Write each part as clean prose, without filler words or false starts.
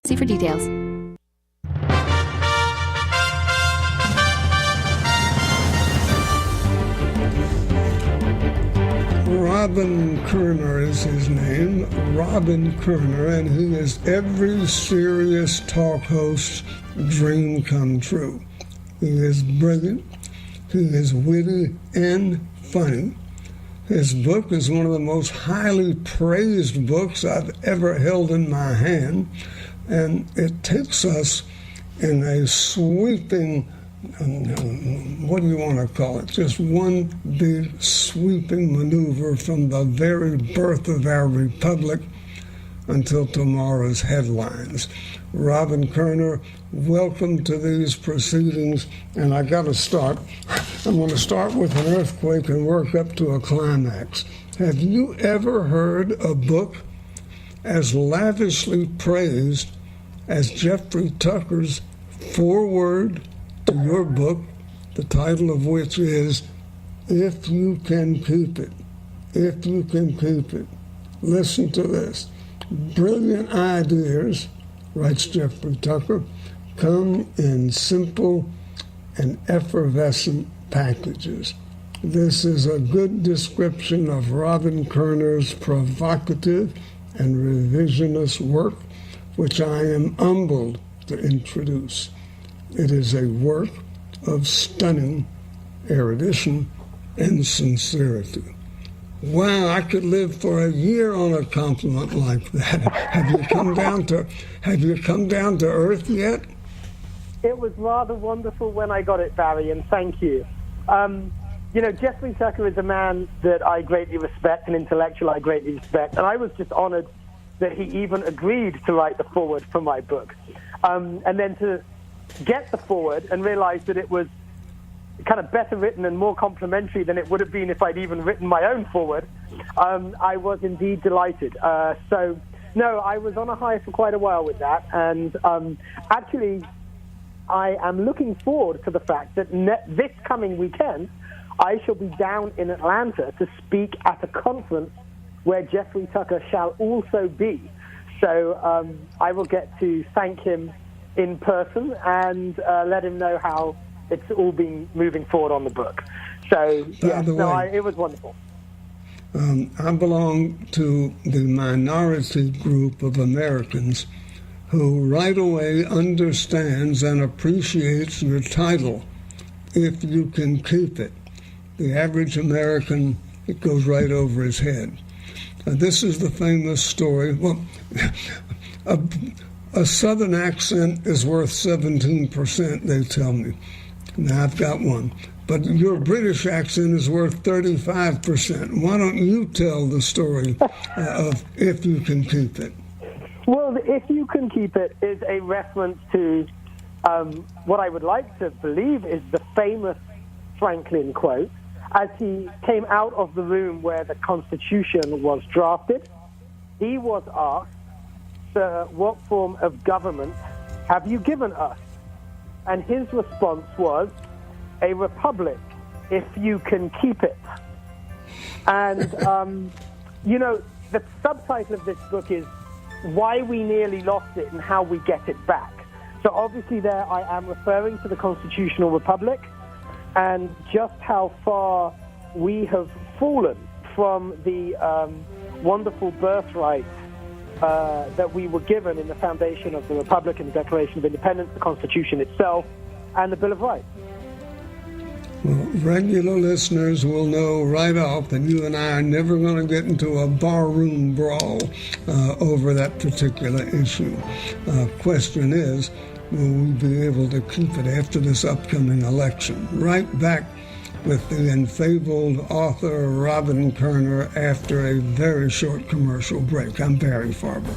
See for details. Robin Koerner is his name, Robin Koerner, and he is every serious talk host's dream come true. He is brilliant, he is witty and funny. His book is one of the most highly praised books I've ever held in my hand, and it takes us in a sweeping, what do you want to call it, just one big sweeping maneuver from the very birth of our republic until tomorrow's headlines. Robin Koerner, welcome to these proceedings, and I got to start. I'm going to start with an earthquake and work up to a climax. Have you ever heard a book as lavishly praised as Jeffrey Tucker's foreword to your book, the title of which is If You Can Keep It? If You Can Keep It. Listen to this. Brilliant ideas, writes Jeffrey Tucker, come in simple and effervescent packages. This is a good description of Robin Koerner's provocative and revisionist work, which I am humbled to introduce. It is a work of stunning erudition and sincerity. Wow, I could live for a year on a compliment like that. Have you come down to earth yet? It was rather wonderful when I got it, Barry, and thank you. Jeffrey Tucker is a man that I greatly respect, an intellectual I greatly respect, and I was just honored that he even agreed to write the foreword for my book. And then to get the foreword and realize that it was kind of better written and more complimentary than it would have been if I'd even written my own foreword, I was indeed delighted. I was on a high for quite a while with that, and actually I am looking forward to the fact that this coming weekend I shall be down in Atlanta to speak at a conference where Jeffrey Tucker shall also be. So I will get to thank him in person and let him know how it's all been moving forward on the book. So, it was wonderful. I belong to the minority group of Americans who right away understands and appreciates your title, If You Can Keep It. The average American, it goes right over his head. This is the famous story. Well, a Southern accent is worth 17%, they tell me. Now, I've got one. But your British accent is worth 35%. Why don't you tell the story of If You Can Keep It? Well, If You Can Keep It is a reference to what I would like to believe is the famous Franklin quote. As he came out of the room where the Constitution was drafted, he was asked, "Sir, what form of government have you given us?" And his response was, "A republic, if you can keep it." And, the subtitle of this book is Why We Nearly Lost It and How We Get It Back. So obviously there I am referring to the constitutional republic and just how far we have fallen from the wonderful birthright that we were given in the foundation of the Republic and the Declaration of Independence, the Constitution itself, and the Bill of Rights. Well, regular listeners will know right off that you and I are never going to get into a barroom brawl over that particular issue. Question is, will we be able to keep it after this upcoming election? Right back with the enfeebled author Robin Koerner after a very short commercial break. I'm Barry Farber.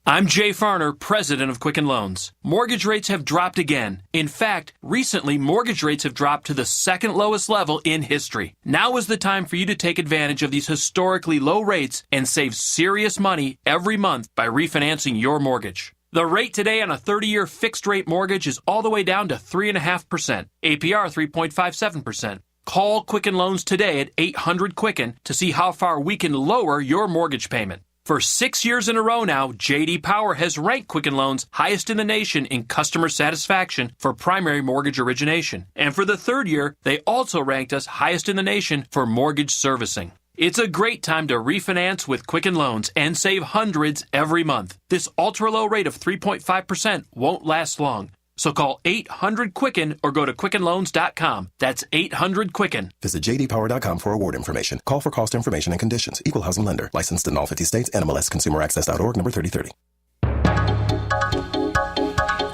I'm Jay Farner, president of Quicken Loans. Mortgage rates have dropped again. In fact, recently, mortgage rates have dropped to the second lowest level in history. Now is the time for you to take advantage of these historically low rates and save serious money every month by refinancing your mortgage. The rate today on a 30-year fixed-rate mortgage is all the way down to 3.5%, APR 3.57%. Call Quicken Loans today at 800-QUICKEN to see how far we can lower your mortgage payment. For 6 years in a row now, J.D. Power has ranked Quicken Loans highest in the nation in customer satisfaction for primary mortgage origination. And for the third year, they also ranked us highest in the nation for mortgage servicing. It's a great time to refinance with Quicken Loans and save hundreds every month. This ultra-low rate of 3.5% won't last long. So call 800-QUICKEN or go to QuickenLoans.com. That's 800-QUICKEN. Visit jdpower.com for award information. Call for cost information and conditions. Equal housing lender. Licensed in all 50 states. NMLS ConsumerAccess.org, number 3030.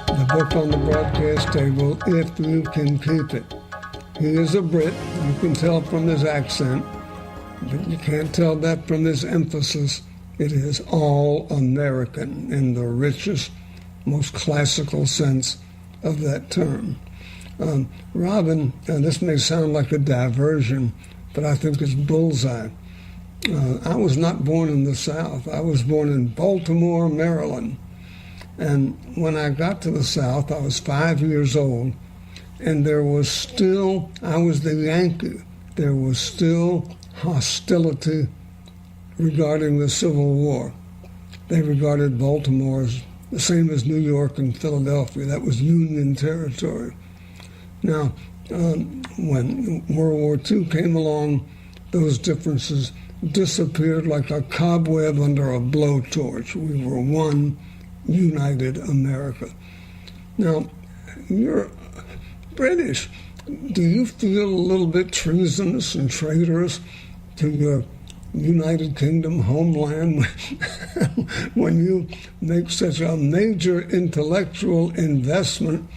The book on the broadcast table, If You Can Keep It. He is a Brit. You can tell from his accent, but you can't tell that from his emphasis. It is all American in the richest, most classical sense of that term. Robin, and this may sound like a diversion, but I think it's bullseye. I was not born in the South. I was born in Baltimore, Maryland. And when I got to the South, I was 5 years old, and there was still, I was the Yankee, there was still hostility regarding the Civil War. They regarded Baltimore as the same as New York and Philadelphia. That was Union territory. Now, when World War II came along, those differences disappeared like a cobweb under a blowtorch. We were one united America. Now, you're British. Do you feel a little bit treasonous and traitorous to your United Kingdom homeland when you make such a major intellectual investment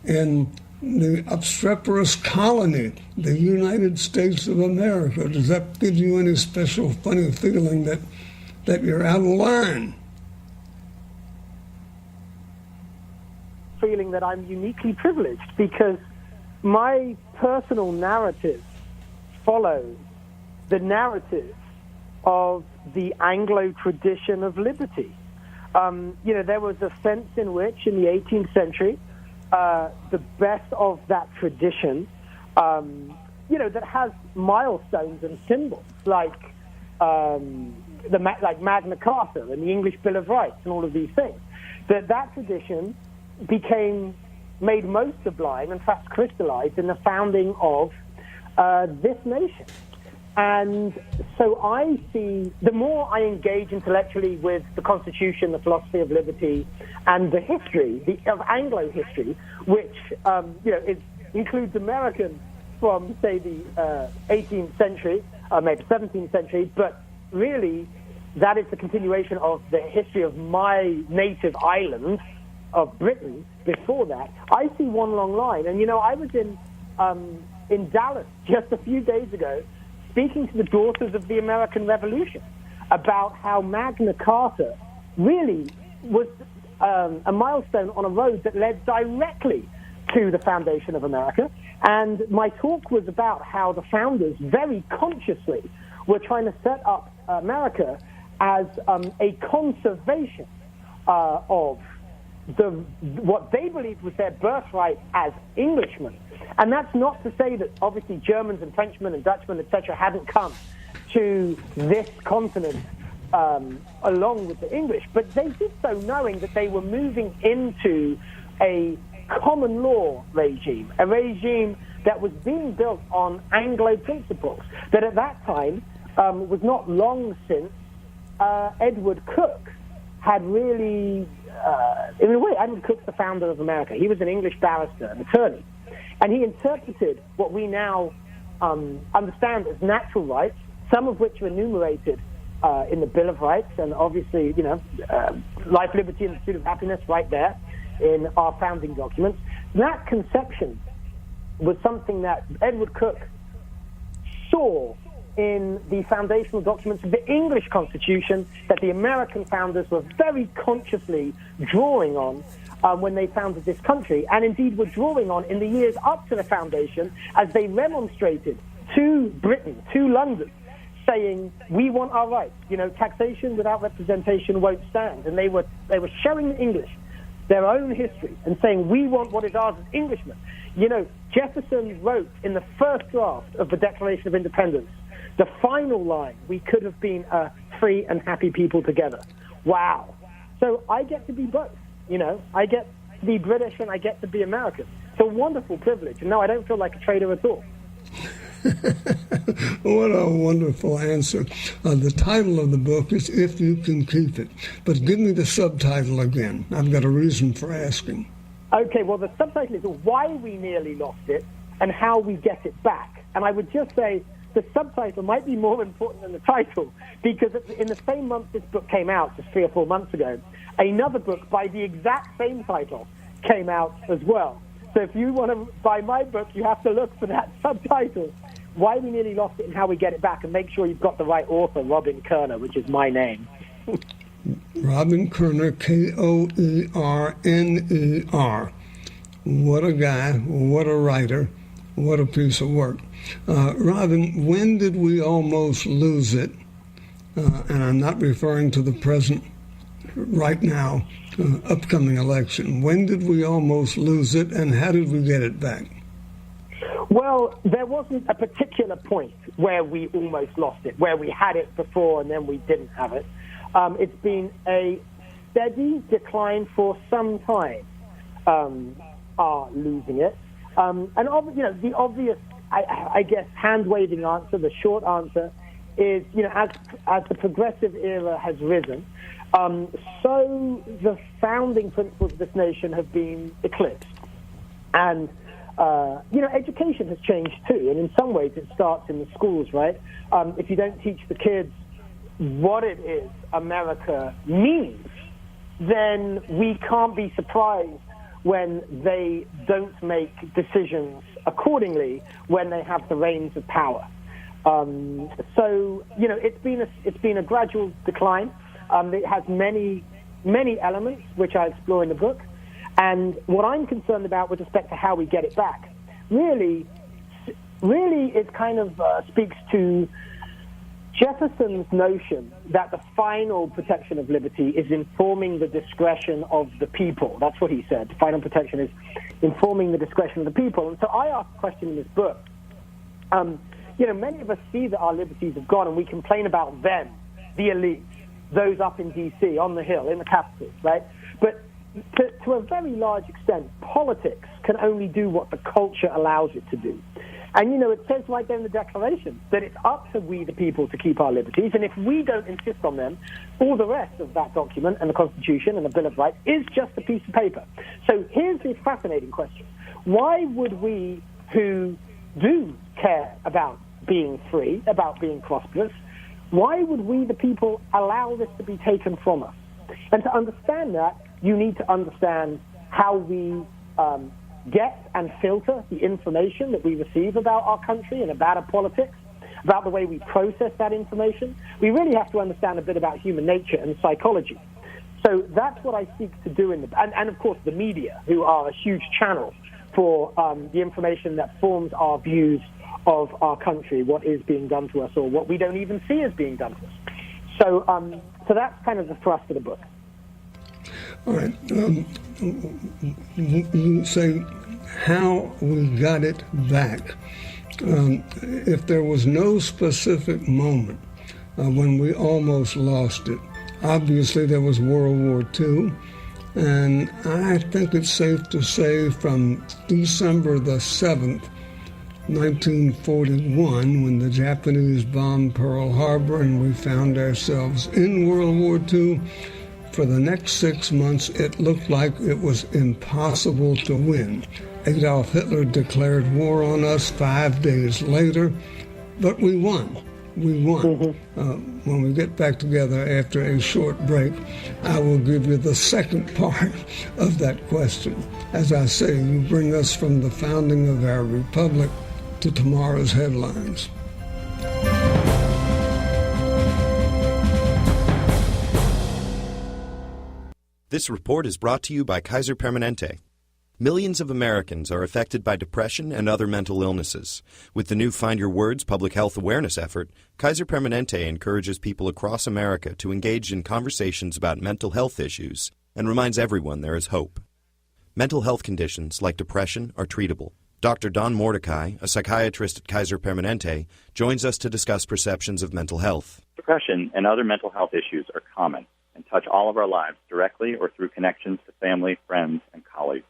in the obstreperous colony, the United States of America? Does that give you any special funny feeling that you're out of line? Feeling that I'm uniquely privileged because my personal narrative follows the narrative of the Anglo tradition of liberty. There was a sense in which, in the 18th century, the best of that tradition, that has milestones and symbols like Magna Carta and the English Bill of Rights and all of these things, that tradition became made most sublime and perhaps crystallized in the founding of this nation. And so I see, the more I engage intellectually with the Constitution, the philosophy of liberty, and the history, of Anglo history, which includes American from, say, the 18th century, maybe 17th century, but really that is the continuation of the history of my native island of Britain before that. I see one long line. And, I was in Dallas just a few days ago speaking to the daughters of the American Revolution about how Magna Carta really was a milestone on a road that led directly to the foundation of America. And my talk was about how the founders very consciously were trying to set up America as a conservation of what they believed was their birthright as Englishmen. And that's not to say that obviously Germans and Frenchmen and Dutchmen, etc., hadn't come to this continent along with the English, but they did so knowing that they were moving into a common law regime, a regime that was being built on Anglo principles, that at that time was not long since Edward Coke had really, in a way, Edward Cook's the founder of America. He was an English barrister, an attorney, and he interpreted what we now understand as natural rights, some of which are enumerated in the Bill of Rights, and obviously, life, liberty, and the pursuit of happiness right there in our founding documents. That conception was something that Edward Coke saw in the foundational documents of the English Constitution that the American founders were very consciously drawing on when they founded this country, and indeed were drawing on in the years up to the foundation as they remonstrated to Britain, to London, saying, we want our rights. Taxation without representation won't stand. And they were showing the English their own history and saying, we want what is ours as Englishmen. Jefferson wrote in the first draft of the Declaration of Independence, the final line, we could have been a free and happy people together. Wow. So I get to be both. I get to be British and I get to be American. It's a wonderful privilege. And no, I don't feel like a traitor at all. What a wonderful answer. The title of the book is If You Can Keep It. But give me the subtitle again. I've got a reason for asking. Okay, well, the subtitle is Why We Nearly Lost It and How We Get It Back. And I would just say the subtitle might be more important than the title, because in the same month this book came out, just 3 or 4 months ago, another book by the exact same title came out as well. So if you want to buy my book, you have to look for that subtitle, Why We Nearly Lost It and How We Get It Back, and make sure you've got the right author, Robin Koerner, which is my name. Robin Koerner, Koerner. What a guy, what a writer, what a piece of work. Robin, when did we almost lose it? And I'm not referring to the present, right now, upcoming election. When did we almost lose it, and how did we get it back? Well, there wasn't a particular point where we almost lost it, where we had it before and then we didn't have it. It's been a steady decline for some time, losing it. And the obvious, I guess, hand-waving answer, the short answer, is, as the progressive era has risen, so the founding principles of this nation have been eclipsed. And, education has changed too. And in some ways it starts in the schools, right? If you don't teach the kids what it is America means, then we can't be surprised when they don't make decisions accordingly when they have the reins of power. It's been a gradual decline. It has many elements which I explore in the book. And what I'm concerned about with respect to how we get it back really it kind of speaks to Jefferson's notion that the final protection of liberty is informing the discretion of the people. That's what he said. The final protection is informing the discretion of the people. And so I asked a question in this book. Many of us see that our liberties have gone, and we complain about them, the elite, those up in D.C., on the Hill, in the Capitol, right? But to a very large extent, politics can only do what the culture allows it to do. And, it says right there in the Declaration that it's up to we, the people, to keep our liberties. And if we don't insist on them, all the rest of that document and the Constitution and the Bill of Rights is just a piece of paper. So here's the fascinating question. Why would we, who do care about being free, about being prosperous, why would we, the people, allow this to be taken from us? And to understand that, you need to understand how we get and filter the information that we receive about our country and about our politics, about the way we process that information. We really have to understand a bit about human nature and psychology. So that's what I seek to do and of course the media, who are a huge channel for the information that forms our views of our country, what is being done to us or what we don't even see as being done to us. So that's kind of the thrust of the book. All right. You say how we got it back. If there was no specific moment when we almost lost it, obviously there was World War II, and I think it's safe to say from December the 7th, 1941, when the Japanese bombed Pearl Harbor and we found ourselves in World War II, for the next 6 months, it looked like it was impossible to win. Adolf Hitler declared war on us 5 days later, but we won. We won. When we get back together after a short break, I will give you the second part of that question. As I say, you bring us from the founding of our republic to tomorrow's headlines. This report is brought to you by Kaiser Permanente. Millions of Americans are affected by depression and other mental illnesses. With the new Find Your Words public health awareness effort, Kaiser Permanente encourages people across America to engage in conversations about mental health issues and reminds everyone there is hope. Mental health conditions like depression are treatable. Dr. Don Mordecai, a psychiatrist at Kaiser Permanente, joins us to discuss perceptions of mental health. Depression and other mental health issues are common and touch all of our lives directly or through connections to family, friends, and colleagues.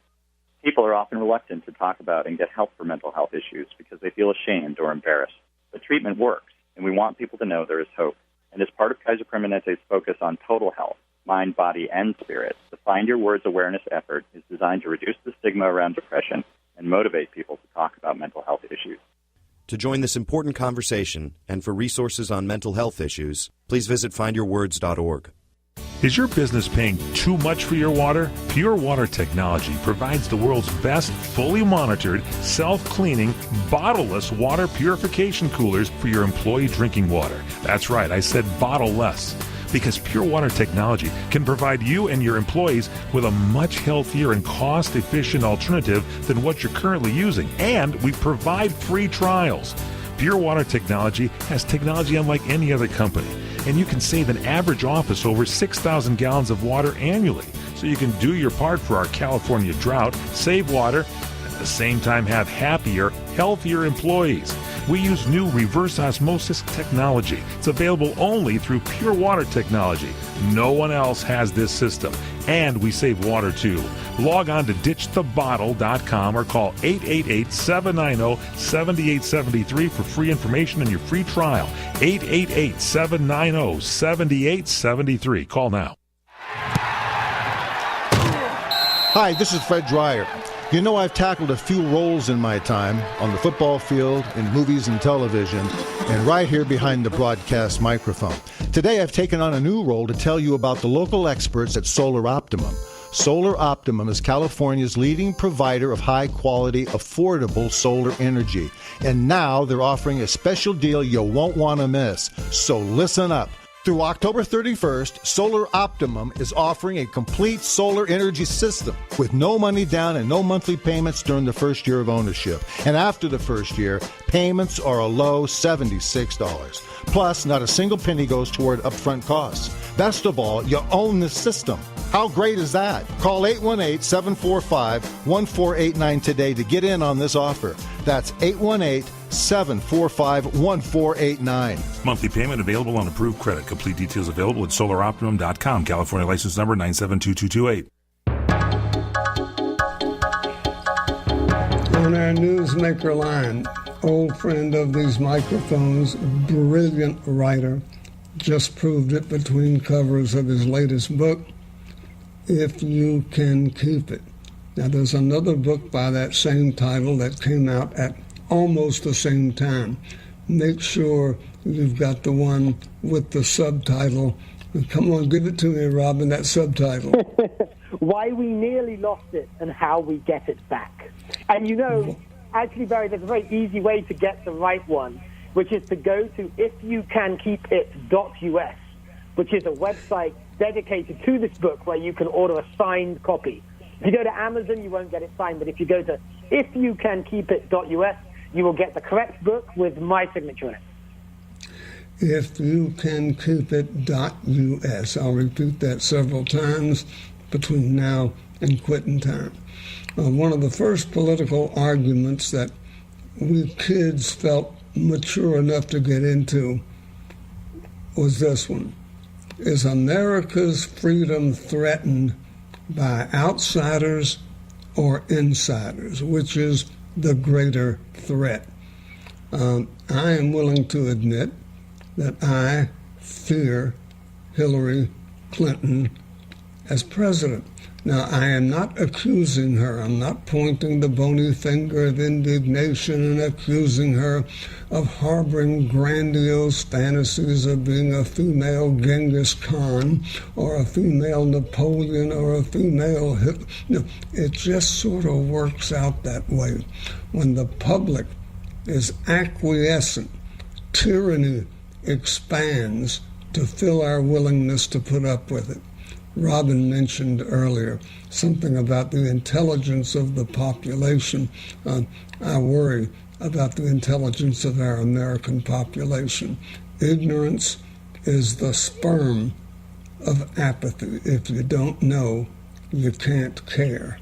People are often reluctant to talk about and get help for mental health issues because they feel ashamed or embarrassed. But treatment works, and we want people to know there is hope. And as part of Kaiser Permanente's focus on total health, mind, body, and spirit, the Find Your Words awareness effort is designed to reduce the stigma around depression and motivate people to talk about mental health issues. To join this important conversation and for resources on mental health issues, please visit findyourwords.org. Is your business paying too much for your water? Pure Water Technology provides the world's best fully monitored, self-cleaning, bottle-less water purification coolers for your employee drinking water. That's right, I said bottle-less. Because Pure Water Technology can provide you and your employees with a much healthier and cost-efficient alternative than what you're currently using. And we provide free trials. Pure Water Technology has technology unlike any other company. And you can save an average office over 6,000 gallons of water annually. So you can do your part for our California drought, save water, and at the same time have happier, healthier employees. We use new reverse osmosis technology. It's available only through Pure Water Technology. No one else has this system. And we save water too. Log on to ditchthebottle.com or call 888-790-7873 for free information and your free trial. 888-790-7873. Call now. Hi, this is Fred Dreyer. You know, I've tackled a few roles in my time on the football field, in movies and television, and right here behind the broadcast microphone. Today, I've taken on a new role to tell you about the local experts at Solar Optimum. Solar Optimum is California's leading provider of high-quality, affordable solar energy. And now they're offering a special deal you won't want to miss. So listen up. Through October 31st, Solar Optimum is offering a complete solar energy system with no money down and no monthly payments during the first year of ownership. And after the first year, payments are a low $76. Plus, not a single penny goes toward upfront costs. Best of all, you own the system. How great is that? Call 818-745-1489 today to get in on this offer. That's 818-745-1489. Monthly payment available on approved credit. Complete details available at solaroptimum.com. California license number 9722228. On our newsmaker line, old friend of these microphones, brilliant writer, just proved it between covers of his latest book, If You Can Keep It. Now, there's another book by that same title that came out at almost the same time. Make sure you've got the one with the subtitle. Come on, give it to me, Robin, that subtitle. Why We Nearly Lost It and How We Get It Back. And you know, actually, Barry, there's a very easy way to get the right one, which is to go to ifyoucankeepit.us, which is a website dedicated to this book where you can order a signed copy. If you go to Amazon, you won't get it signed, but if you go to ifyoucankeepit.us, you will get the correct book with my signature in it. Ifyoucankeepit.us. I'll repeat that several times between now and quitting time. One of the first political arguments that we kids felt mature enough to get into was this one. Is America's freedom threatened by outsiders or insiders? Which is the greater threat? I am willing to admit that I fear Hillary Clinton as president. Now, I am not accusing her. I'm not pointing the bony finger of indignation and accusing her of harboring grandiose fantasies of being a female Genghis Khan or a female Napoleon or a female Hitler. No, it just sort of works out that way. When the public is acquiescent, tyranny expands to fill our willingness to put up with it. Robin mentioned earlier something about the intelligence of the population. I worry about the intelligence of our American population. Ignorance is the sperm of apathy. If you don't know, you can't care.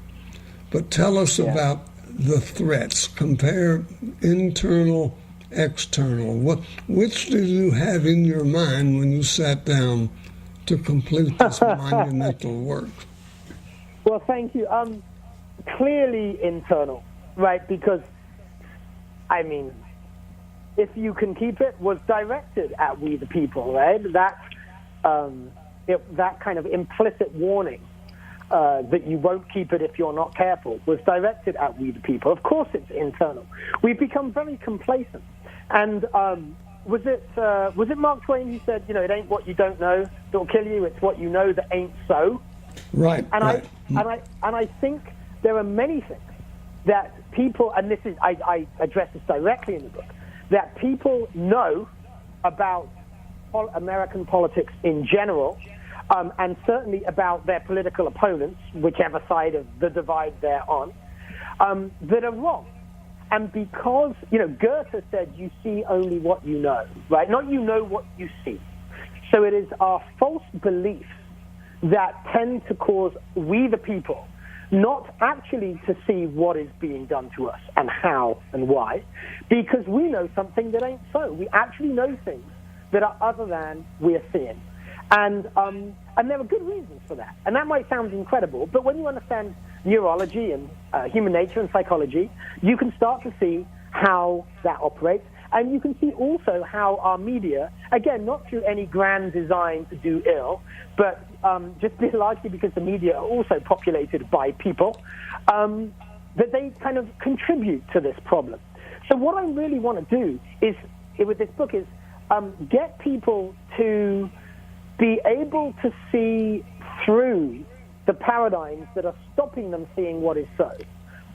But tell us about the threats. Compare internal external? Which do you have in your mind when you sat down to complete this monumental work? Well, thank you. Clearly internal, right? Because, I mean, if you can keep it, was directed at we the people, right? That kind of implicit warning that you won't keep it if you're not careful was directed at we the people. Of course it's internal. We've become very complacent. And was it Mark Twain who said, it ain't what you don't know that'll kill you, it's what you know that ain't so? Right. And right. I think there are many things that people, and this is I address this directly in the book, that people know about American politics in general, and certainly about their political opponents, whichever side of the divide they're on, that are wrong. And because, Goethe said, you see only what you know, right? Not you know what you see. So it is our false beliefs that tend to cause we the people not actually to see what is being done to us and how and why, because we know something that ain't so. We actually know things that are other than we're seeing. And there are good reasons for that. And that might sound incredible, but when you understand neurology and human nature and psychology, you can start to see how that operates. And you can see also how our media, again, not through any grand design to do ill, but just largely because the media are also populated by people, that they kind of contribute to this problem. So what I really want to do is, with this book, is get people to be able to see through the paradigms that are stopping them seeing what is so.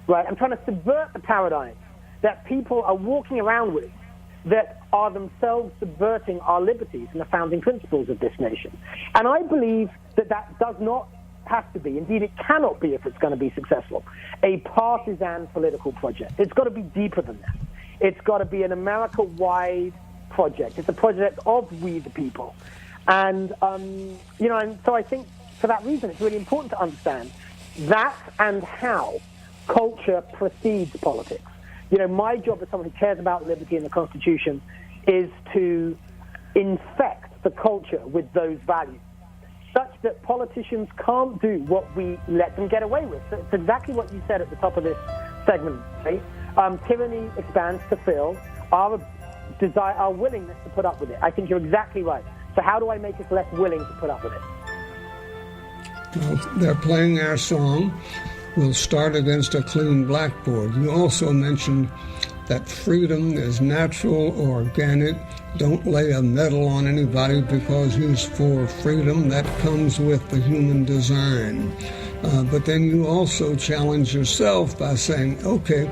Right? I'm trying to subvert the paradigms that people are walking around with that are themselves subverting our liberties and the founding principles of this nation. And I believe that that does not have to be, indeed it cannot be if it's going to be successful, a partisan political project. It's got to be deeper than that. It's got to be an America-wide project. It's a project of we the people. And, and so I think for that reason it's really important to understand that and how culture precedes politics. My job as someone who cares about liberty and the Constitution is to infect the culture with those values, such that politicians can't do what we let them get away with. So it's exactly what you said at the top of this segment, right? Tyranny expands to fill our desire, our willingness to put up with it. I think you're exactly right. So how do I make us less willing to put up with it? Well, they're playing our song. We'll start against a clean blackboard. You also mentioned that freedom is natural, organic. Don't lay a medal on anybody because he's for freedom. That comes with the human design. But then you also challenge yourself by saying, okay,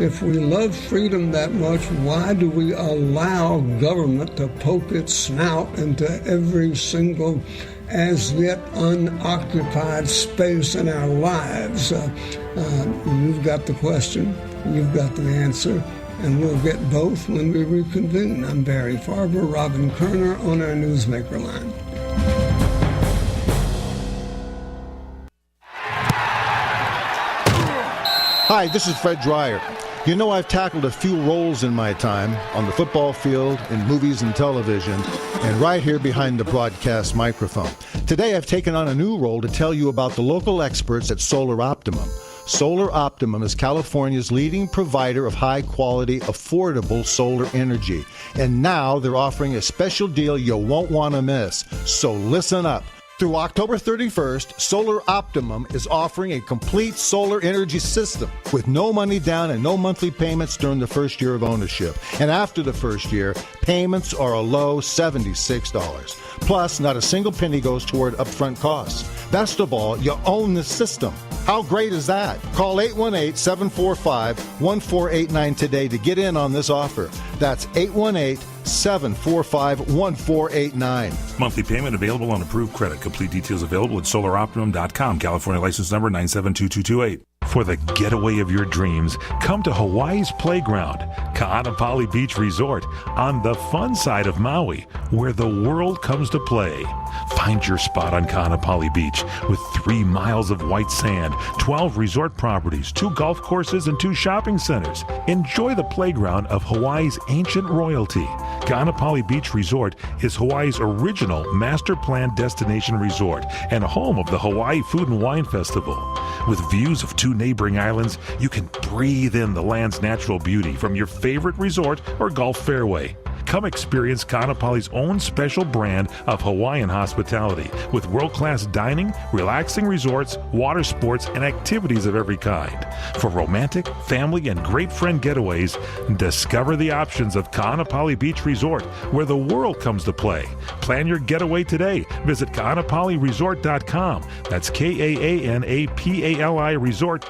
if we love freedom that much, why do we allow government to poke its snout into every single as yet unoccupied space in our lives? You've got the question, you've got the answer, and we'll get both when we reconvene. I'm Barry Farber, Robin Koerner on our Newsmaker line. Hi, this is Fred Dreyer. I've tackled a few roles in my time on the football field, in movies and television, and right here behind the broadcast microphone. Today I've taken on a new role to tell you about the local experts at Solar Optimum. Solar Optimum is California's leading provider of high-quality, affordable solar energy. And now they're offering a special deal you won't want to miss. So listen up. Through October 31st, Solar Optimum is offering a complete solar energy system with no money down and no monthly payments during the first year of ownership. And after the first year, payments are a low $76. Plus, not a single penny goes toward upfront costs. Best of all, you own the system. How great is that? Call 818-745-1489 today to get in on this offer. That's 818-745-1489. Monthly payment available on approved credit. Complete details available at solaroptimum.com. California license number 9722228. For the getaway of your dreams, come to Hawaii's playground, Ka'anapali Beach Resort, on the fun side of Maui, where the world comes to play. Find your spot on Ka'anapali Beach with 3 miles of white sand, 12 resort properties, 2 golf courses, and 2 shopping centers. Enjoy the playground of Hawaii's ancient royalty. Ka'anapali Beach Resort is Hawaii's original master plan destination resort and home of the Hawaii Food and Wine Festival. With views of 2 neighboring islands, you can breathe in the land's natural beauty from your favorite resort or golf fairway. Come experience Ka'anapali's own special brand of Hawaiian hospitality with world-class dining, relaxing resorts, water sports, and activities of every kind. For romantic, family, and great friend getaways, discover the options of Ka'anapali Beach Resort, where the world comes to play. Plan your getaway today. Visit Ka'anapaliResort.com. That's KAANAPALI Resort.com.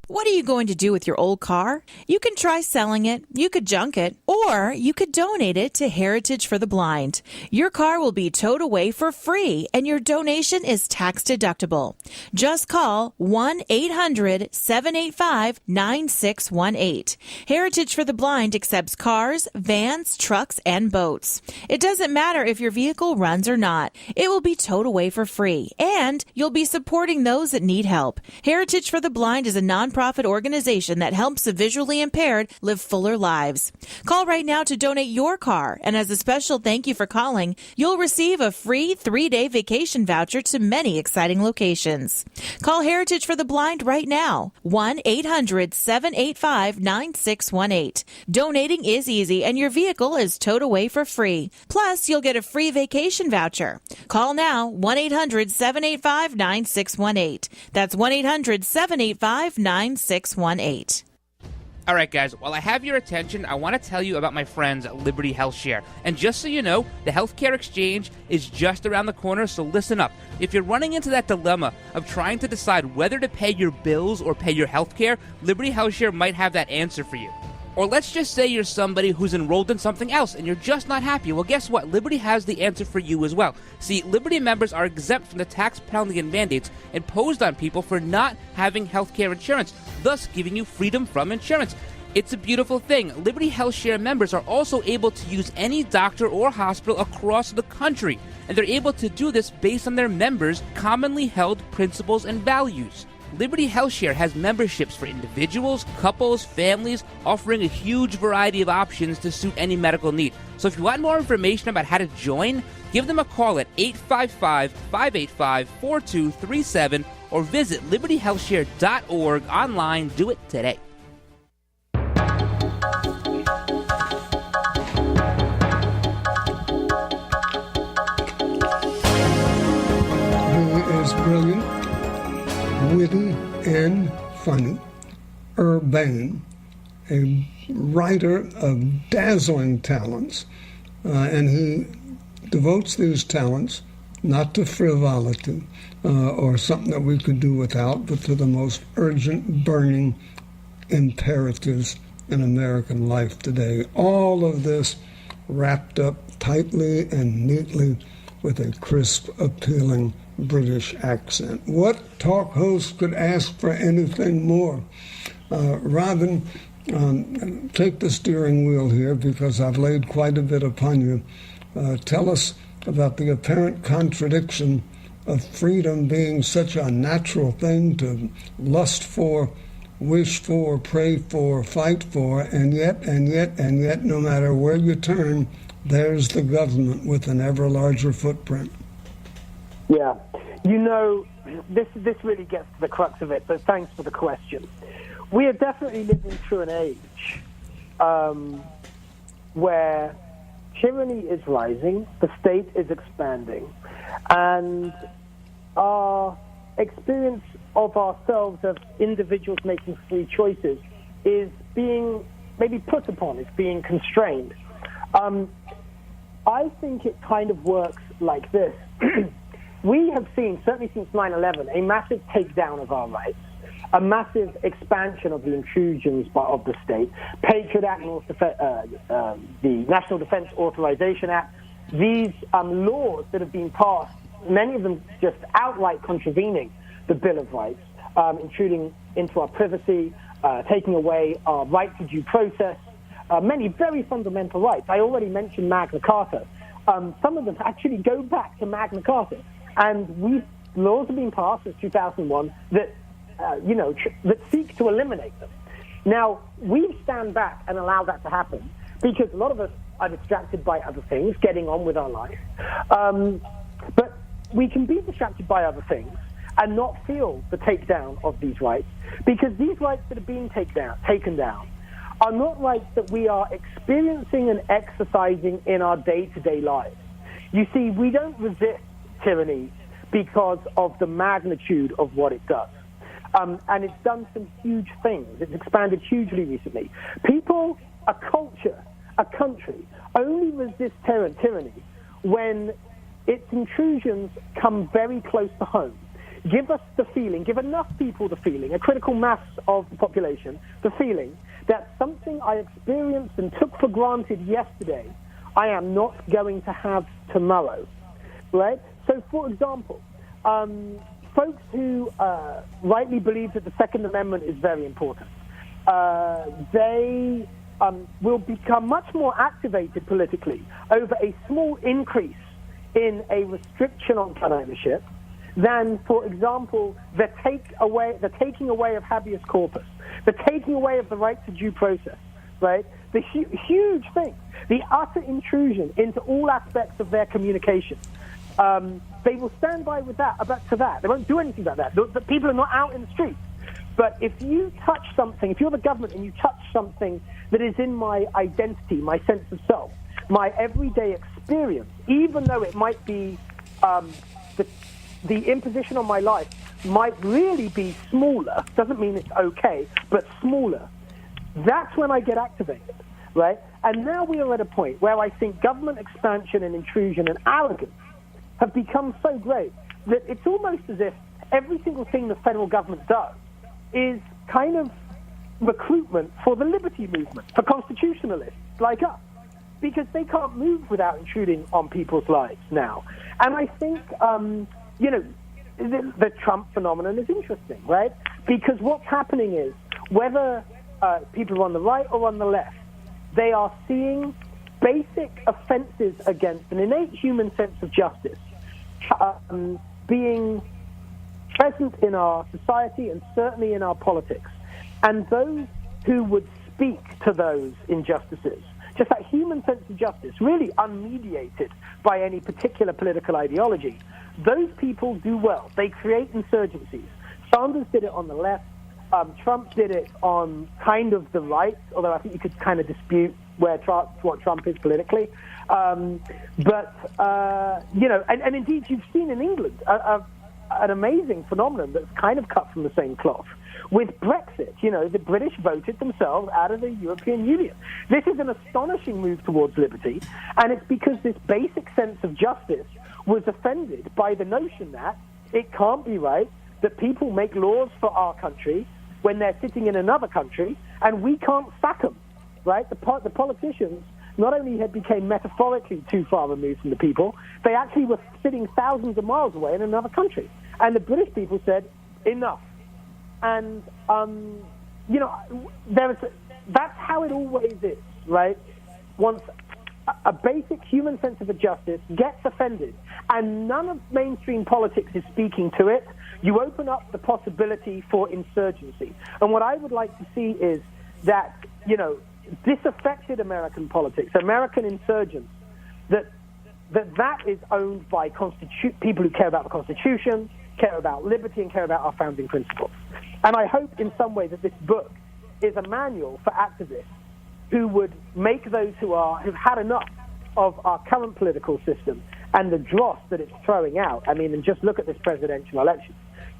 What are you going to do with your old car? You can try selling it, you could junk it, or you could donate it to Heritage for the Blind. Your car will be towed away for free, and your donation is tax deductible. Just call 1-800-785-9618. Heritage for the Blind accepts cars, vans, trucks, and boats. It doesn't matter if your vehicle runs or not. It will be towed away for free, and you'll be supporting those that need help. Heritage for the Blind is a nonprofit organization that helps the visually impaired live fuller lives. Call right now to donate your car, and as a special thank you for calling, you'll receive a free 3-day vacation voucher to many exciting locations. Call Heritage for the Blind right now, 1-800-785-9618. Donating is easy, and your vehicle is towed away for free. Plus, you'll get a free vacation voucher. Call now, 1-800-785-9618. That's 1-800-785-9618. All right, guys, while I have your attention, I want to tell you about my friends at Liberty Health Share. And just so you know, the healthcare exchange is just around the corner, so listen up. If you're running into that dilemma of trying to decide whether to pay your bills or pay your healthcare, Liberty Health Share might have that answer for you. Or let's just say you're somebody who's enrolled in something else and you're just not happy. Well, guess what? Liberty has the answer for you as well. See, Liberty members are exempt from the tax penalty and mandates imposed on people for not having healthcare insurance, thus giving you freedom from insurance. It's a beautiful thing. Liberty Health Share members are also able to use any doctor or hospital across the country, and they're able to do this based on their members' commonly held principles and values. Liberty Health Share has memberships for individuals, couples, families, offering a huge variety of options to suit any medical need. So if you want more information about how to join, give them a call at 855-585-4237 or visit libertyhealthshare.org online. Do it today. He is brilliant, witty and funny, urbane, a writer of dazzling talents, and he devotes these talents not to frivolity or something that we could do without, but to the most urgent, burning imperatives in American life today. All of this wrapped up tightly and neatly with a crisp, appealing British accent. What talk host could ask for anything more? Robin, take the steering wheel here because I've laid quite a bit upon you. Tell us about the apparent contradiction of freedom being such a natural thing to lust for, wish for, pray for, fight for, and yet, no matter where you turn, there's the government with an ever larger footprint. Yeah. You know, this really gets to the crux of it, but thanks for the question. We are definitely living through an age where tyranny is rising, the state is expanding, and our experience of ourselves as individuals making free choices is being maybe put upon, it's being constrained. I think it kind of works like this. We have seen, certainly since 9/11, a massive takedown of our rights, a massive expansion of the intrusions of the state, Patriot Act, the National Defense Authorization Act, these laws that have been passed, many of them just outright contravening the Bill of Rights, intruding into our privacy, taking away our right to due process, many very fundamental rights. I already mentioned Magna Carta. Some of them actually go back to Magna Carta, and laws have been passed since 2001 that that seek to eliminate them. Now, we stand back and allow that to happen because a lot of us are distracted by other things, getting on with our life. But we can be distracted by other things and not feel the takedown of these rights, because these rights that are being taken down are not rights that we are experiencing and exercising in our day-to-day lives. You see, we don't resist tyranny because of the magnitude of what it does. And it's done some huge things. It's expanded hugely recently. People, a culture, a country, only resist tyranny when its intrusions come very close to home. Give us the feeling, give enough people the feeling, a critical mass of the population, the feeling that something I experienced and took for granted yesterday, I am not going to have tomorrow, right? So, for example, folks who rightly believe that the Second Amendment is very important, they will become much more activated politically over a small increase in a restriction on gun ownership than, for example, the taking away of habeas corpus, the taking away of the right to due process, right? The huge thing, the utter intrusion into all aspects of their communication. They will stand by with that, to that. They won't do anything about that. The people are not out in the streets. But if you touch something, if you're the government and you touch something that is in my identity, my sense of self, my everyday experience, even though it might be the imposition on my life might really be smaller, doesn't mean it's okay, but smaller, that's when I get activated, right? And now we are at a point where I think government expansion and intrusion and arrogance have become so great that it's almost as if every single thing the federal government does is kind of recruitment for the liberty movement, for constitutionalists like us, because they can't move without intruding on people's lives now. And I think, the Trump phenomenon is interesting, right? Because what's happening is, whether people are on the right or on the left, they are seeing basic offenses against an innate human sense of justice being present in our society and certainly in our politics. And those who would speak to those injustices, just that human sense of justice, really unmediated by any particular political ideology, those people do well. They create insurgencies. Sanders did it on the left. Trump did it on kind of the right, although I think you could kind of dispute what Trump is politically. And indeed you've seen in England an amazing phenomenon that's kind of cut from the same cloth. With Brexit, the British voted themselves out of the European Union. This is an astonishing move towards liberty, and it's because this basic sense of justice was offended by the notion that it can't be right that people make laws for our country when they're sitting in another country, and we can't sack them, right? The politicians not only had become metaphorically too far removed from the people, they actually were sitting thousands of miles away in another country. And the British people said, enough. And, that's how it always is, right? Once a basic human sense of justice gets offended and none of mainstream politics is speaking to it, you open up the possibility for insurgency. And what I would like to see is that, disaffected American politics, American insurgents, that is owned by people who care about the Constitution, care about liberty, and care about our founding principles. And I hope in some way that this book is a manual for activists who would make those who've had enough of our current political system and the dross that it's throwing out. I mean, and just look at this presidential election.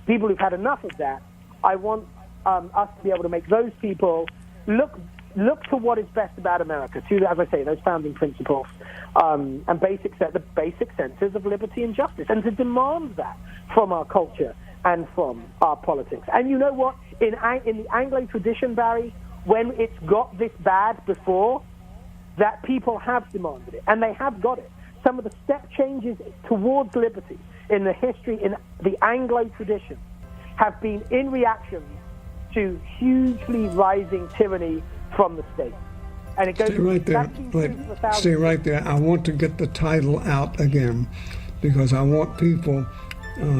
People who've had enough of that, I want us to be able to make those people look to what is best about America, to, as I say, those founding principles and the basic senses of liberty and justice, and to demand that from our culture and from our politics. And you know what? In the Anglo tradition, Barry, when it's got this bad before, that people have demanded it, and they have got it. Some of the step changes towards liberty in the history, in the Anglo tradition, have been in reaction to hugely rising tyranny from the state. And it goes Stay right there. Stay right there. I want to get the title out again because I want people,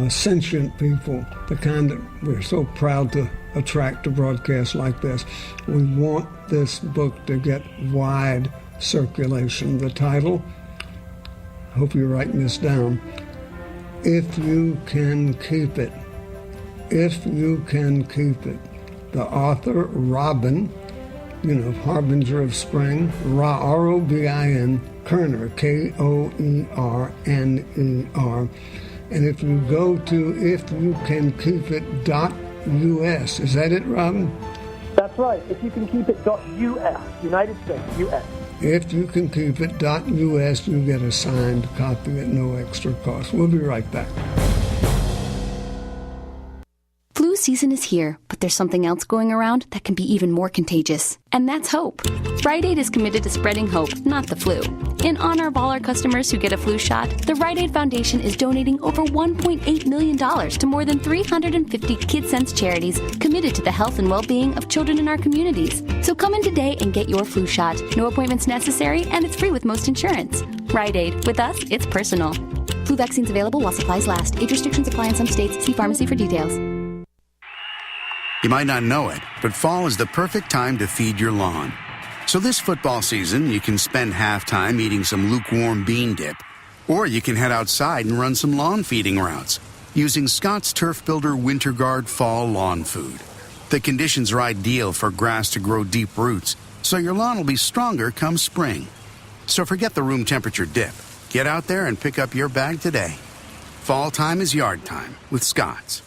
sentient people, the kind that we're so proud to attract to broadcasts like this. We want this book to get wide circulation. The title, I hope you're writing this down, If You Can Keep It. If You Can Keep It. The author, Robin, harbinger of spring, R-O-B-I-N, Koerner, Koerner. And if you go to ifyoucankeepit.us, is that it, Robin? That's right. Ifyoucankeepit.us, United States, U.S. Ifyoucankeepit.us, you get a signed copy at no extra cost. We'll be right back. Flu season is here, but there's something else going around that can be even more contagious, and that's hope. Rite Aid is committed to spreading hope, not the flu. In honor of all our customers who get a flu shot, the Rite Aid Foundation is donating over $1.8 million to more than 350 KidSense charities committed to the health and well-being of children in our communities. So come in today and get your flu shot. No appointments necessary, and it's free with most insurance. Rite Aid. With us, it's personal. Flu vaccines available while supplies last. Age restrictions apply in some states. See pharmacy for details. You might not know it, but fall is the perfect time to feed your lawn. So this football season, you can spend halftime eating some lukewarm bean dip, or you can head outside and run some lawn feeding routes using Scott's Turf Builder Winter Guard Fall Lawn Food. The conditions are ideal for grass to grow deep roots, so your lawn will be stronger come spring. So forget the room temperature dip. Get out there and pick up your bag today. Fall time is yard time with Scott's.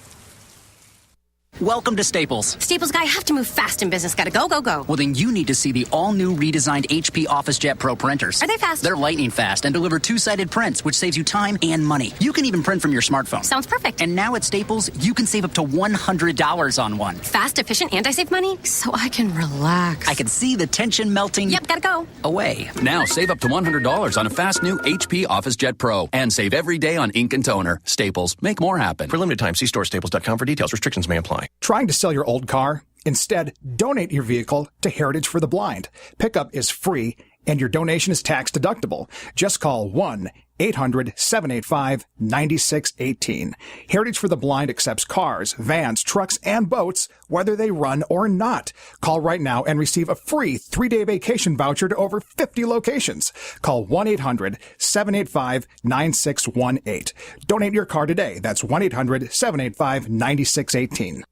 Welcome to Staples. Staples guy, I have to move fast in business. Gotta go, go, go. Well, then you need to see the all-new redesigned HP OfficeJet Pro printers. Are they fast? They're lightning fast and deliver two-sided prints, which saves you time and money. You can even print from your smartphone. Sounds perfect. And now at Staples, you can save up to $100 on one. Fast, efficient, and I save money, so I can relax. I can see the tension melting. Yep, gotta go. Away. Now save up to $100 on a fast new HP OfficeJet Pro. And save every day on ink and toner. Staples. Make more happen. For limited time, see storestaples.com for details. Restrictions may apply. Trying to sell your old car? Instead, donate your vehicle to Heritage for the Blind. Pickup is free, and your donation is tax deductible. Just call 1-800-785-9618. Heritage for the Blind accepts cars, vans, trucks, and boats, whether they run or not. Call right now and receive a free 3-day vacation voucher to over 50 locations. Call 1-800-785-9618. Donate your car today. That's 1-800-785-9618.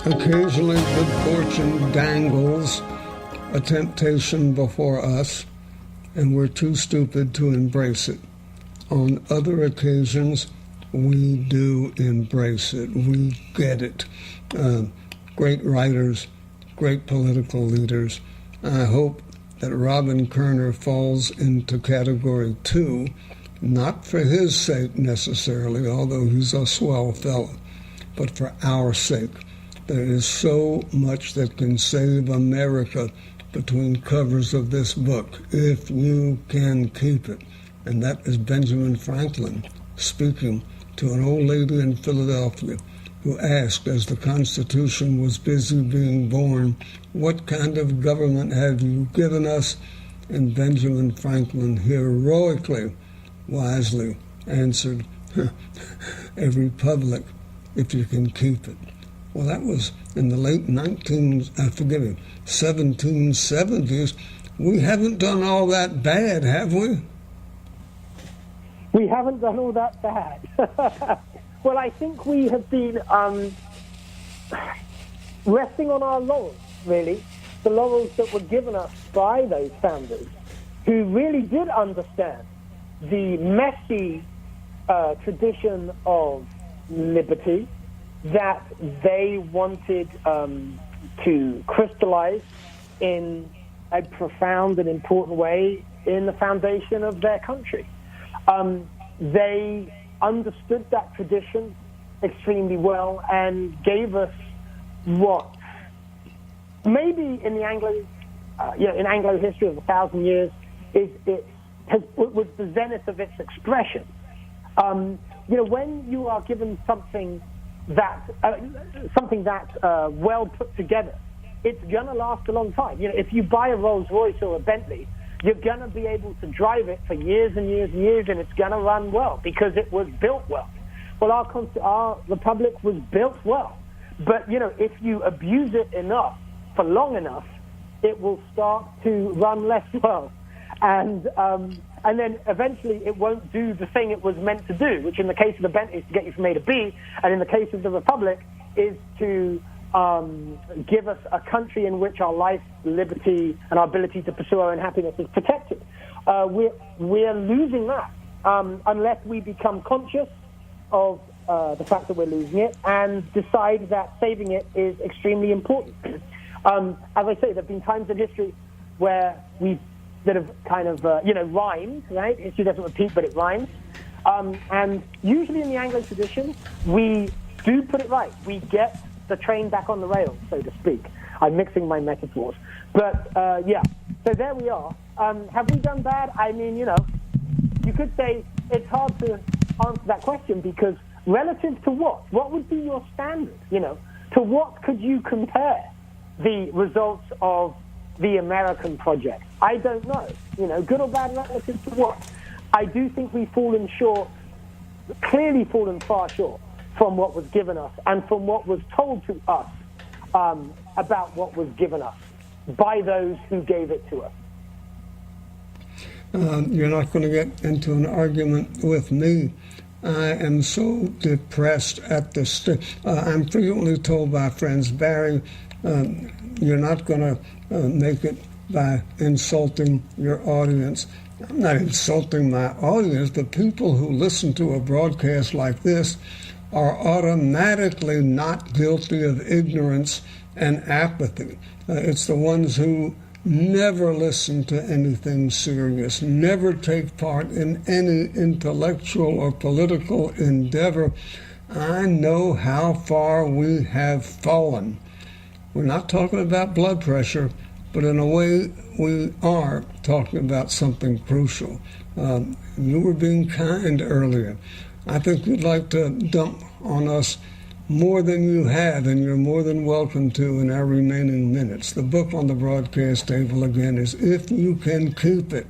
Occasionally, good fortune dangles a temptation before us, and we're too stupid to embrace it. On other occasions, we do embrace it. We get it. Great writers, great political leaders. I hope that Robin Koerner falls into category 2, not for his sake necessarily, although he's a swell fellow, but for our sake. There is so much that can save America between covers of this book, if you can keep it. And that is Benjamin Franklin speaking to an old lady in Philadelphia who asked, as the Constitution was busy being born, what kind of government have you given us? And Benjamin Franklin heroically, wisely answered, a republic, if you can keep it. Well, that was in the late 1770s. We haven't done all that bad, have we? We haven't done all that bad. Well, I think we have been resting on our laurels, really. The laurels that were given us by those founders, who really did understand the messy tradition of liberty that they wanted to crystallize in a profound and important way in the foundation of their country. They understood that tradition extremely well and gave us what maybe in the Anglo history of 1,000 years is its was the zenith of its expression. When you are given something that well put together, it's gonna last a long time. If you buy a Rolls Royce or a Bentley, you're gonna be able to drive it for years and years and years, and it's gonna run well because it was built well. Well, our republic was built well, but if you abuse it enough for long enough, it will start to run less well, and then eventually it won't do the thing it was meant to do, which in the case of the Bentley is to get you from A to B, and in the case of the republic is to give us a country in which our life, liberty, and our ability to pursue our own happiness is protected. We're losing that unless we become conscious of the fact that we're losing it and decide that saving it is extremely important. As I say, there have been times in history where we that have kind of, rhymed, right? History doesn't repeat, but it rhymes. And usually in the Anglo tradition, we do put it right. We get the train back on the rails, so to speak. I'm mixing my metaphors. But, so there we are. Have we done bad? I mean, you could say it's hard to answer that question because relative to what? What would be your standard? To what could you compare the results of the American project? I don't know. Good or bad relative to what? I do think we've clearly fallen far short from what was given us and from what was told to us about what was given us by those who gave it to us. You're not going to get into an argument with me. I am so depressed at the I'm frequently told by friends, Barry, you're not going to make it by insulting your audience. I'm not insulting my audience. The people who listen to a broadcast like this are automatically not guilty of ignorance and apathy. It's the ones who never listen to anything serious, never take part in any intellectual or political endeavor. I know how far we have fallen. We're not talking about blood pressure, but in a way we are talking about something crucial. You were being kind earlier. I think you'd like to dump on us more than you have, and you're more than welcome to in our remaining minutes. The book on the broadcast table again is If You Can Keep It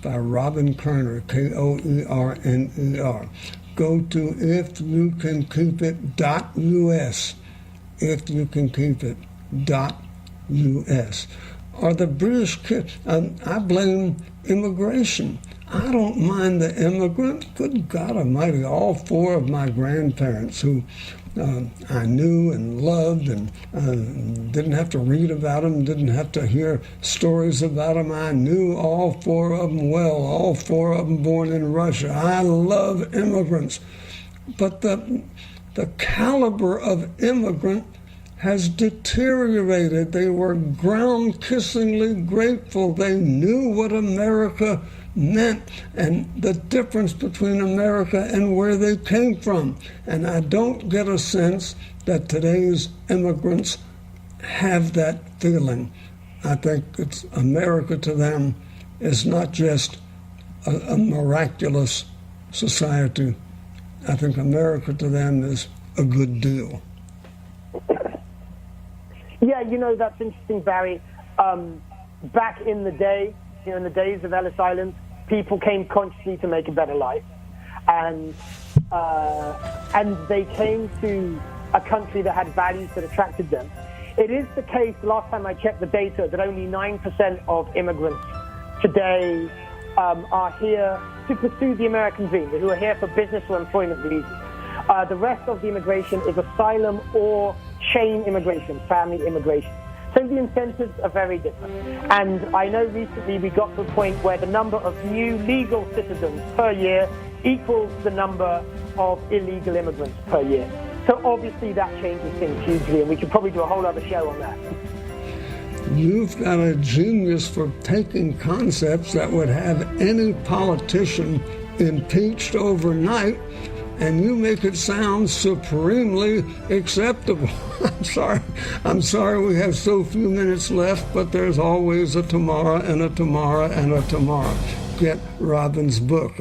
by Robin Koerner, Koerner. Go to ifyoucankeepit.us, ifyoucankeepit.us. Or the British kids, I blame immigration. I don't mind the immigrant. Good God Almighty, all four of my grandparents who I knew and loved and didn't have to read about them, didn't have to hear stories about them. I knew all four of them well, all four of them born in Russia. I love immigrants. But the caliber of immigrant has deteriorated. They were ground-kissingly grateful. They knew what America meant and the difference between America and where they came from. And I don't get a sense that today's immigrants have that feeling. I think it's America to them is not just a miraculous society. I think America to them is a good deal. Yeah, that's interesting, Barry. Back in the day, in the days of Ellis Island, people came consciously to make a better life, and they came to a country that had values that attracted them. It is the case, last time I checked the data, that only 9% of immigrants today are here to pursue the American dream, who are here for business or employment reasons. The rest of the immigration is asylum or chain immigration, family immigration. So the incentives are very different. And I know recently we got to a point where the number of new legal citizens per year equals the number of illegal immigrants per year. So obviously that changes things hugely, and we could probably do a whole other show on that. You've got a genius for taking concepts that would have any politician impeached overnight, and you make it sound supremely acceptable. I'm sorry we have so few minutes left, but there's always a tomorrow and a tomorrow and a tomorrow. get Robin's book.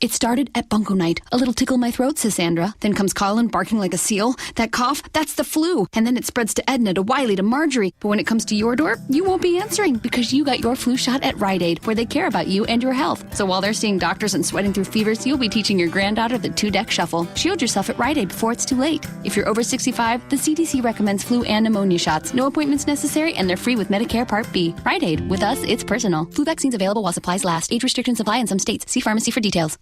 It started at Bunko Night. A little tickle in my throat, says Sandra. Then comes Colin barking like a seal. That cough, that's the flu. And then it spreads to Edna, to Wiley, to Marjorie. But when it comes to your door, you won't be answering because you got your flu shot at Rite Aid, where they care about you and your health. So while they're seeing doctors and sweating through fevers, you'll be teaching your granddaughter the 2-deck shuffle. Shield yourself at Rite Aid before it's too late. If you're over 65, the CDC recommends flu and pneumonia shots. No appointments necessary, and they're free with Medicare Part B. Rite Aid. With us, it's personal. Flu vaccines available while supplies last. Age restrictions apply in some states. See pharmacy for details.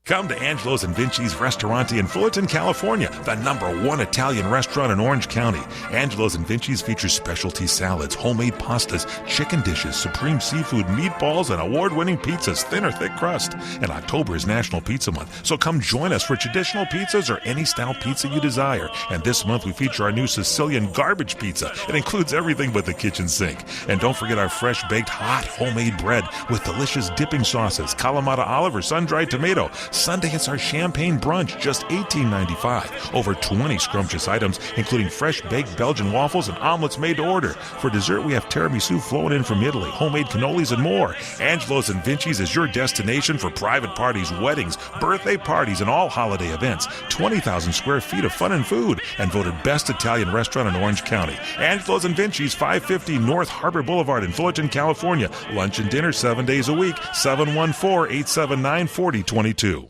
Come to Angelo's and Vinci's Restaurante in Fullerton, California, the #1 Italian restaurant in Orange County. Angelo's and Vinci's features specialty salads, homemade pastas, chicken dishes, supreme seafood, meatballs, and award-winning pizzas, thin or thick crust. And October is National Pizza Month, so come join us for traditional pizzas or any style pizza you desire. And this month we feature our new Sicilian garbage pizza. It includes everything but the kitchen sink. And don't forget our fresh-baked, hot, homemade bread with delicious dipping sauces, Kalamata olive or sun-dried tomato. Sunday, it's our champagne brunch, just $18.95. Over 20 scrumptious items, including fresh-baked Belgian waffles and omelets made to order. For dessert, we have tiramisu flowing in from Italy, homemade cannolis, and more. Angelo's and Vinci's is your destination for private parties, weddings, birthday parties, and all holiday events. 20,000 square feet of fun and food, and voted best Italian restaurant in Orange County. Angelo's and Vinci's, 550 North Harbor Boulevard in Fullerton, California. Lunch and dinner 7 days a week, 714-879-4022.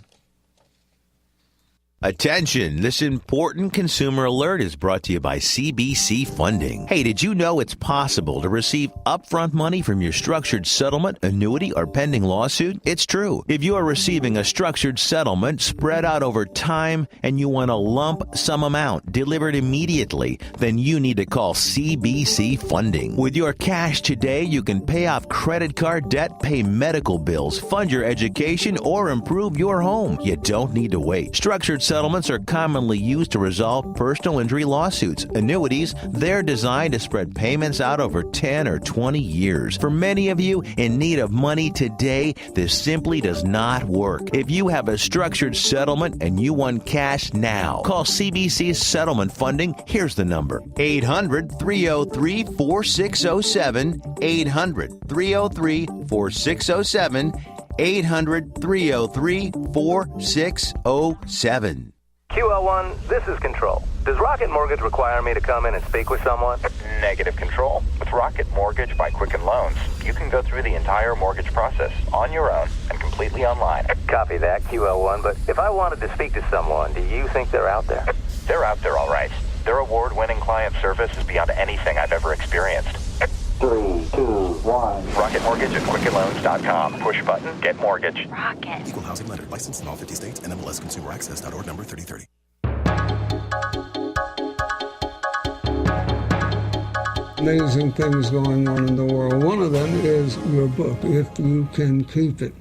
Attention, this important consumer alert is brought to you by CBC Funding. Hey, did you know it's possible to receive upfront money from your structured settlement, annuity, or pending lawsuit? It's true. If you are receiving a structured settlement spread out over time and you want a lump sum amount delivered immediately, then you need to call CBC Funding. With your cash today, you can pay off credit card debt, pay medical bills, fund your education, or improve your home. You don't need to wait. Structured settlements are commonly used to resolve personal injury lawsuits. Annuities, they're designed to spread payments out over 10 or 20 years. For many of you in need of money today, this simply does not work. If you have a structured settlement and you want cash now, call CBC's Settlement Funding. Here's the number: 800-303-4607, 800-303-4607, 800-303-4607. QL1, this is Control. Does Rocket Mortgage require me to come in and speak with someone? Negative, Control. With Rocket Mortgage by Quicken Loans, you can go through the entire mortgage process on your own and completely online. Copy that, QL1, but if I wanted to speak to someone, do you think they're out there? They're out there, all right. Their award-winning client service is beyond anything I've ever experienced. 3, 2, 1. Rocket Mortgage at QuickenLoans.com. Push button, get mortgage. Rocket. Equal housing lender. Licensed in all 50 states. NMLS Consumer Access.org number 3030. Amazing things going on in the world. One of them is your book, If You Can Keep It,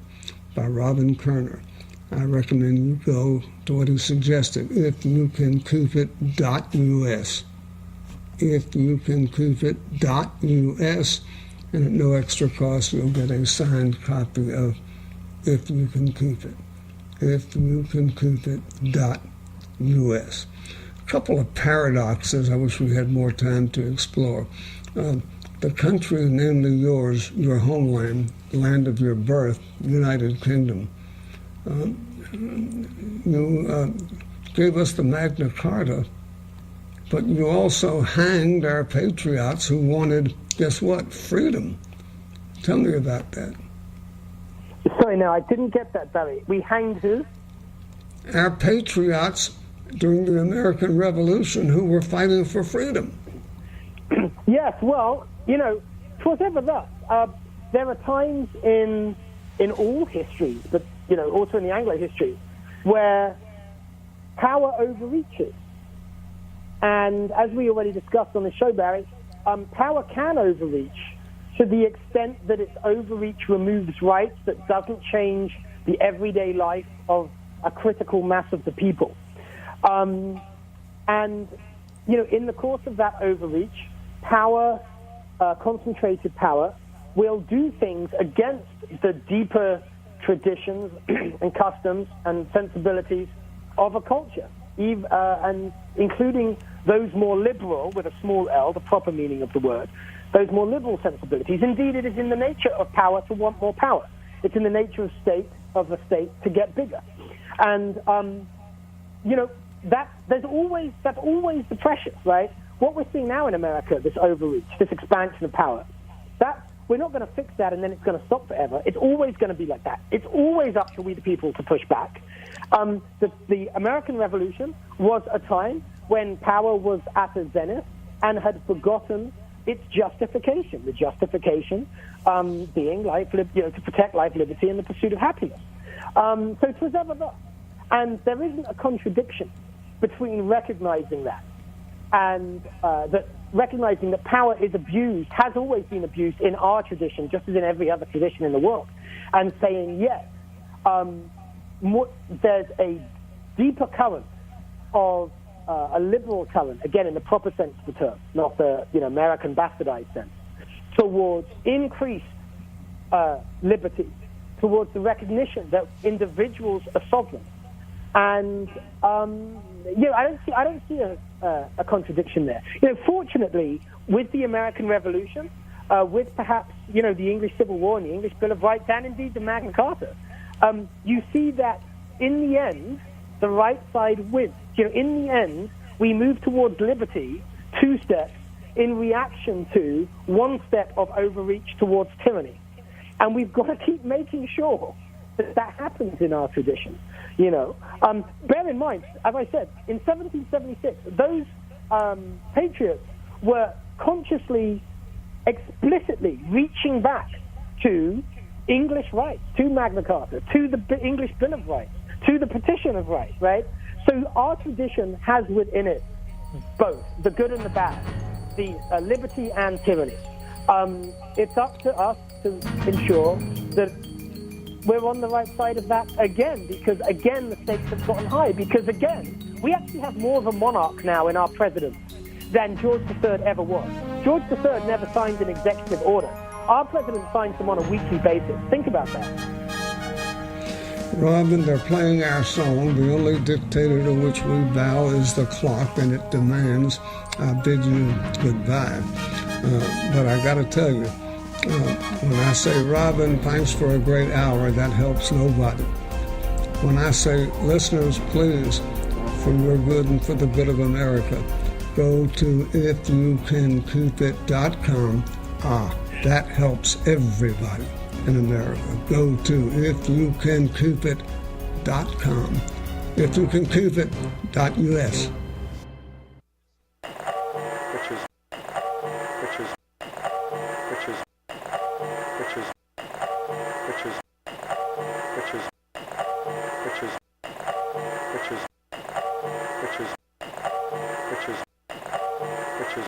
by Robin Koerner. I recommend you go to what he suggested, ifyoucankeepit.us. ifyoucankeepit.us, and at no extra cost you'll get a signed copy of If You Can Keep It. ifyoucankeepit.us. A couple of paradoxes I wish we had more time to explore. The country, namely yours, your homeland, land of your birth, United Kingdom, you gave us the Magna Carta, but you also hanged our patriots who wanted, guess what, freedom. Tell me about that. Sorry, no, I didn't get that, Barry. We hanged who? Our patriots during the American Revolution who were fighting for freedom. Yes, well, you know, 'twas ever thus. There are times in all histories, but, you know, also in the Anglo history, where power overreaches. And as we already discussed on the show, Barry, power can overreach to the extent that its overreach removes rights that doesn't change the everyday life of a critical mass of the people. And, you know, in the course of that overreach, power, concentrated power, will do things against the deeper traditions and customs and sensibilities of a culture, and including those more liberal, with a small L, the proper meaning of the word, those more liberal sensibilities. Indeed, it is in the nature of power to want more power. It's in the nature of the state to get bigger. And, that's always the pressure, right? What we're seeing now in America, this overreach, this expansion of power, we're not going to fix that and then it's going to stop forever. It's always going to be like that. It's always up to we the people to push back. The American Revolution was a time when power was at a zenith and had forgotten its justification. The justification being to protect life, liberty, and the pursuit of happiness. So it was ever thus. And there isn't a contradiction between recognizing that and recognizing that power is abused, has always been abused in our tradition, just as in every other tradition in the world, and saying, yes, there's a deeper current of a liberal current, again, in the proper sense of the term, not the American bastardized sense, towards increased liberty, towards the recognition that individuals are sovereign. And I don't see a contradiction there. Fortunately, with the American Revolution, with perhaps the English Civil War and the English Bill of Rights, and indeed the Magna Carta, you see that in the end, the right side wins. In the end, we move towards liberty 2 steps in reaction to 1 step of overreach towards tyranny, and we've got to keep making sure that happens in our tradition. Bear in mind, as I said, in 1776, those patriots were consciously, explicitly reaching back to English rights, to Magna Carta, to the English Bill of Rights, to the Petition of Rights, right? So our tradition has within it both the good and the bad, the liberty and tyranny. It's up to us to ensure that we're on the right side of that again, because again the stakes have gotten high, because again we actually have more of a monarch now in our president than George III ever was. George III never signed an executive order. Our president signs them on a weekly basis. Think about that. Robin, they're playing our song. The only dictator to which we bow is the clock, and it demands I bid you goodbye. But I got to tell you, when I say, Robin, thanks for a great hour, that helps nobody. When I say, listeners, please, for your good and for the good of America, go to ifyoucankeepit.com. That helps everybody in America. Go to ifyoucankeepit.com. ifyoucankeepit.us. Which is